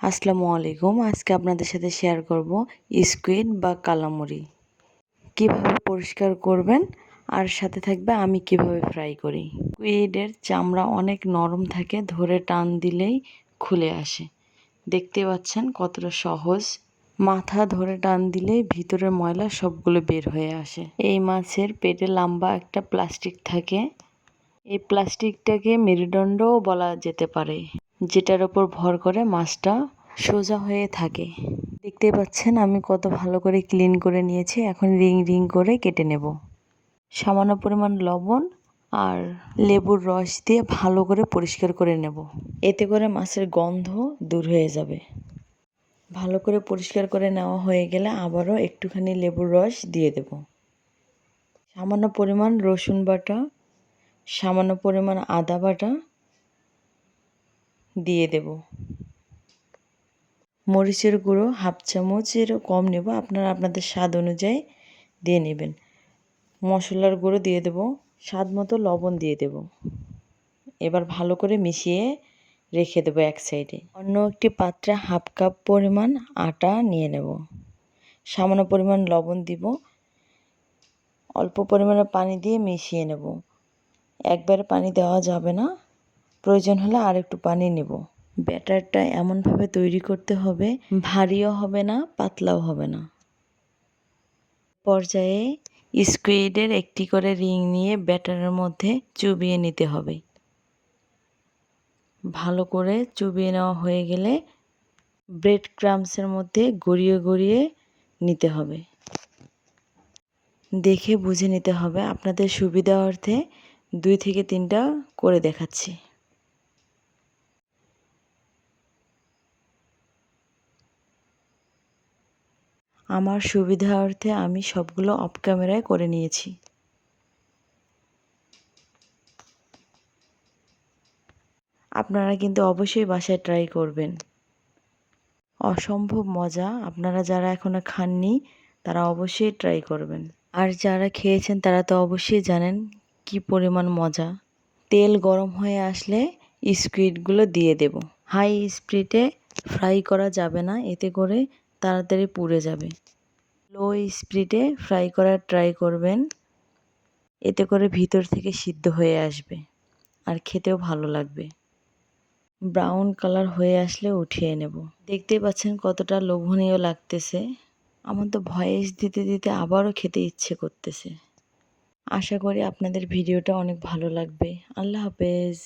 আসসালামু আলাইকুম। আজকে আপনাদের সাথে শেয়ার করব স্কুইড বা কালামুরি কিভাবে পরিষ্কার করবেন, আর সাথে থাকবে আমি কিভাবে ফ্রাই করি। স্কুইডের চামড়া অনেক নরম থাকে, ধরে টান দিলেই খুলে আসে। দেখতে পাচ্ছেন কতটা সহজ। মাথা ধরে টান দিলেই ভিতরের ময়লা সবগুলো বের হয়ে আসে। এই মাছের পেটে লম্বা একটা প্লাস্টিক থাকে। এই প্লাস্টিকটাকে মেরুদণ্ডও বলা যেতে পারে, যেটার উপর ভর করে মাছটা সোজা হয়ে থাকে। দেখতে পাচ্ছেন আমি কত ভালো করে ক্লিন করে নিয়েছি। এখন রিং রিং করে কেটে নেব। সামান্য পরিমাণ লবণ আর লেবুর রস দিয়ে ভালো করে পরিষ্কার করে নেব। এতে করে মাছের গন্ধ দূর হয়ে যাবে। ভালো করে পরিষ্কার করে নেওয়া হয়ে গেলে আবারও একটুখানি লেবুর রস দিয়ে দেব। সামান্য পরিমাণ রসুন বাটা, সামান্য পরিমাণ আদা বাটা দিয়ে দেব। মরিচের গুঁড়ো হাফ চামচেরও কম নেব, আপনারা আপনাদের স্বাদ অনুযায়ী দিয়ে নেবেন। মশলার গুঁড়ো দিয়ে দেব, স্বাদ মতো লবণ দিয়ে দেব। এবার ভালো করে মিশিয়ে রেখে দেবো এক সাইডে। অন্য একটি পাত্রে হাফ কাপ পরিমাণ আটা নিয়ে নেব। সামান্য পরিমাণ লবণ দিব, অল্প পরিমাণে পানি দিয়ে মিশিয়ে নেব। একবারে পানি দেওয়া যাবে না, প্রয়োজন হলে আর একটু পানি নেব। ব্যাটারটা এমনভাবে তৈরি করতে হবে, ভারীও হবে না পাতলাও হবে না। পর্যায়ে স্কুইডের একটি করে রিং নিয়ে ব্যাটারের মধ্যে চুবিয়ে নিতে হবে। ভালো করে চুবিয়ে নেওয়া হয়ে গেলে ব্রেড ক্রাম্বসের মধ্যে গড়িয়ে গড়িয়ে নিতে হবে। দেখে বুঝে নিতে হবে। আপনাদের সুবিধার্থে 2 থেকে 3টা করে দেখাচ্ছি। আমার সুবিধার্থে আমি সবগুলো অফ ক্যামেরায় করে নিয়েছি। আপনারা কিন্তু অবশ্যই বাসায় ট্রাই করবেন। অসম্ভব মজা। আপনারা যারা এখনো খাননি তারা অবশ্যই ট্রাই করবেন। আর যারা খেয়েছেন তারা তো অবশ্যই জানেন কি পরিমাণ মজা। তেল গরম হয়ে আসলে স্কুইডগুলো দিয়ে দেব। হাই স্পিডে ফ্রাই করা যাবে না, এতে করে তাড়াতাড়ি পুড়ে যাবে। লো স্পিডে ফ্রাই করার ট্রাই করবেন, এতে করে ভিতর থেকে সিদ্ধ হয়ে আসবে আর খেতেও ভালো লাগবে। ব্রাউন কালার হয়ে আসলে উঠিয়ে নেব। দেখতেই পাচ্ছেন কতটা লোভনীয় লাগতেছে। আমার তো ভয়েস দিতে দিতে আবারও খেতে ইচ্ছে করতেছে। আশা করি আপনাদের ভিডিওটা অনেক ভালো লাগবে। আল্লাহ হাফেজ।